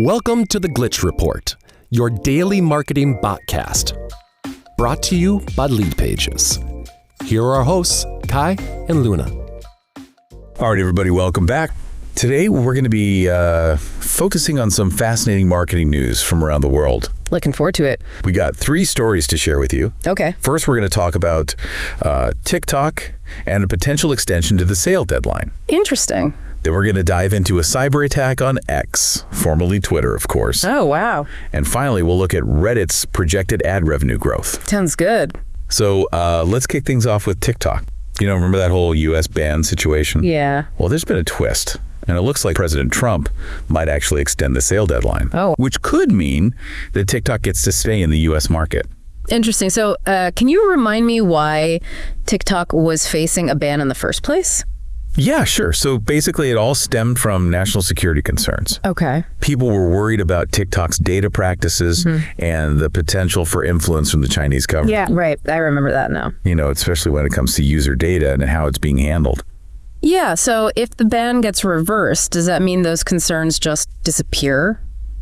Welcome to the Glitch Report, your daily marketing botcast. Brought to you by Leadpages. Here are our hosts, Kai and Luna. All right, everybody, welcome back. Today, we're going to be focusing on some fascinating marketing news from around the world. Looking forward to it. We got 3 stories to share with you. Okay. First, we're going to talk about TikTok and a potential extension to the sale deadline. Interesting. Then we're going to dive into a cyber attack on X, formerly Twitter, of course. Oh, wow. And finally, we'll look at Reddit's projected ad revenue growth. Sounds good. So let's kick things off with TikTok. You know, remember that whole U.S. ban situation? Yeah. Well, there's been a twist. And it looks like President Trump might actually extend the sale deadline, which could mean that TikTok gets to stay in the U.S. market. Interesting. So can you remind me why TikTok was facing a ban in the first place? Yeah, sure. So basically, it all stemmed from national security concerns. Okay. People were worried about TikTok's data practices and the potential for influence from the Chinese government. Yeah, right. I remember that now. You know, especially when it comes to user data and how it's being handled. Yeah, so if the ban gets reversed, does that mean those concerns just disappear?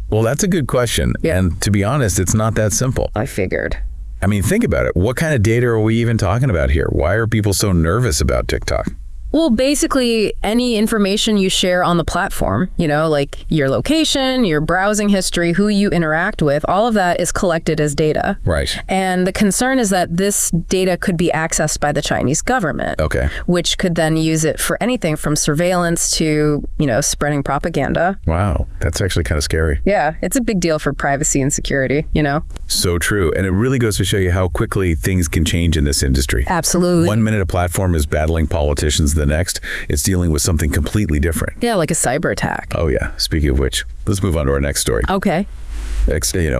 Well, that's a good question. Yeah. And to be honest, it's not that simple. I figured. I mean, think about it. What kind of data are we even talking about here? Why are people so nervous about TikTok? Well, basically, any information you share on the platform, you know, like your location, your browsing history, who you interact with, all of that is collected as data. Right. And the concern is that this data could be accessed by the Chinese government. Okay. Which could then use it for anything from surveillance to, you know, spreading propaganda. Wow. That's actually kind of scary. Yeah, it's a big deal for privacy and security, you know? So true. And it really goes to show you how quickly things can change in this industry. Absolutely. 1 minute a platform is battling politicians. The next, it's dealing with something completely different. Yeah, like a cyber attack. Oh, yeah. Speaking of which, let's move on to our next story. Okay.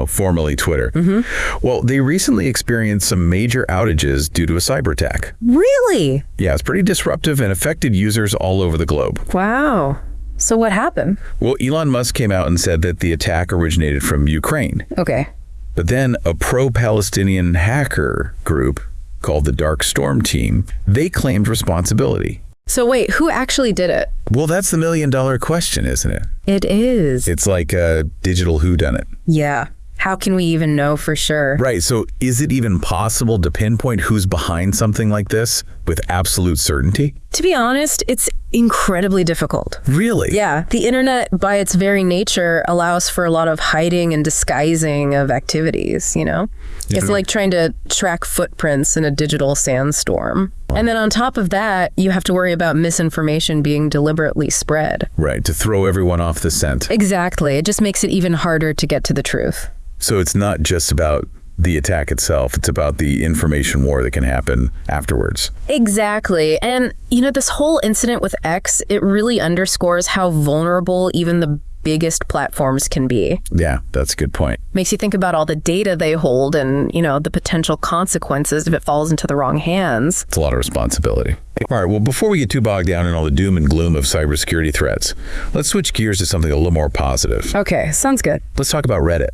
Formerly Twitter. Well, they recently experienced some major outages due to a cyber attack. Really? Yeah, it's pretty disruptive and affected users all over the globe. Wow. So what happened? Well, Elon Musk came out and said that the attack originated from Ukraine. Okay. But then a pro-Palestinian hacker group called the Dark Storm Team, they claimed responsibility. So wait, who actually did it? Well, that's the million-dollar question, isn't it? It is. It's like a digital whodunit. Yeah. How can we even know for sure? Right. So is it even possible to pinpoint who's behind something like this with absolute certainty? To be honest, it's incredibly difficult. Really? Yeah. The internet, by its very nature, allows for a lot of hiding and disguising of activities, you know? It's like trying to track footprints in a digital sandstorm. And then on top of that, you have to worry about misinformation being deliberately spread. Right. To throw everyone off the scent. Exactly. It just makes it even harder to get to the truth. So it's not just about the attack itself. It's about the information war that can happen afterwards. Exactly. And, you know, this whole incident with X, it really underscores how vulnerable even the biggest platforms can be. Yeah, that's a good point. Makes you think about all the data they hold and, you know, the potential consequences if it falls into the wrong hands. It's a lot of responsibility. All right, well, before we get too bogged down in all the doom and gloom of cybersecurity threats, let's switch gears to something a little more positive. Okay, sounds good. Let's talk about Reddit.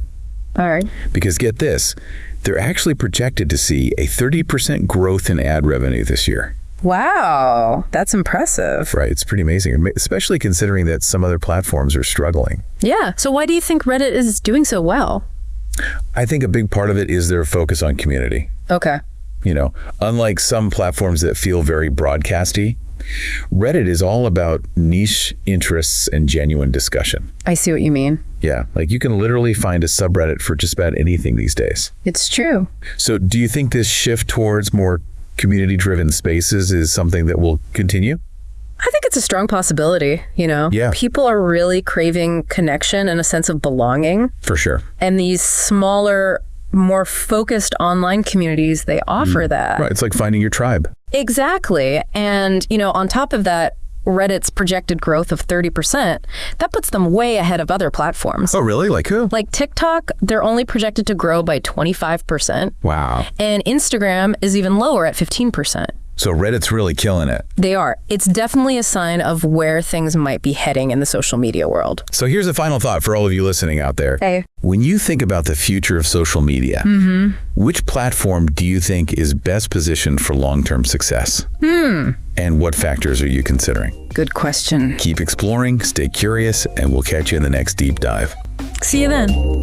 All right. Because get this, they're actually projected to see a 30% growth in ad revenue this year. Wow, that's impressive. Right, it's pretty amazing, especially considering that some other platforms are struggling. Yeah, so why do you think Reddit is doing so well? I think a big part of it is their focus on community. Okay. You know, unlike some platforms that feel very broadcasty, Reddit is all about niche interests and genuine discussion. I see what you mean. Yeah, like you can literally find a subreddit for just about anything these days. It's true. So do you think this shift towards more community-driven spaces is something that will continue? I think it's a strong possibility, you know? Yeah. People are really craving connection and a sense of belonging. For sure. And these smaller, more focused online communities, they offer that. Right, it's like finding your tribe. Exactly. And, you know, on top of that, Reddit's projected growth of 30%, that puts them way ahead of other platforms. Oh, really? Like who? Like TikTok, they're only projected to grow by 25%. Wow. And Instagram is even lower at 15%. So Reddit's really killing it. They are. It's definitely a sign of where things might be heading in the social media world. So here's a final thought for all of you listening out there. Hey. When you think about the future of social media, which platform do you think is best positioned for long-term success? And what factors are you considering? Good question. Keep exploring, stay curious, and we'll catch you in the next deep dive. See you then.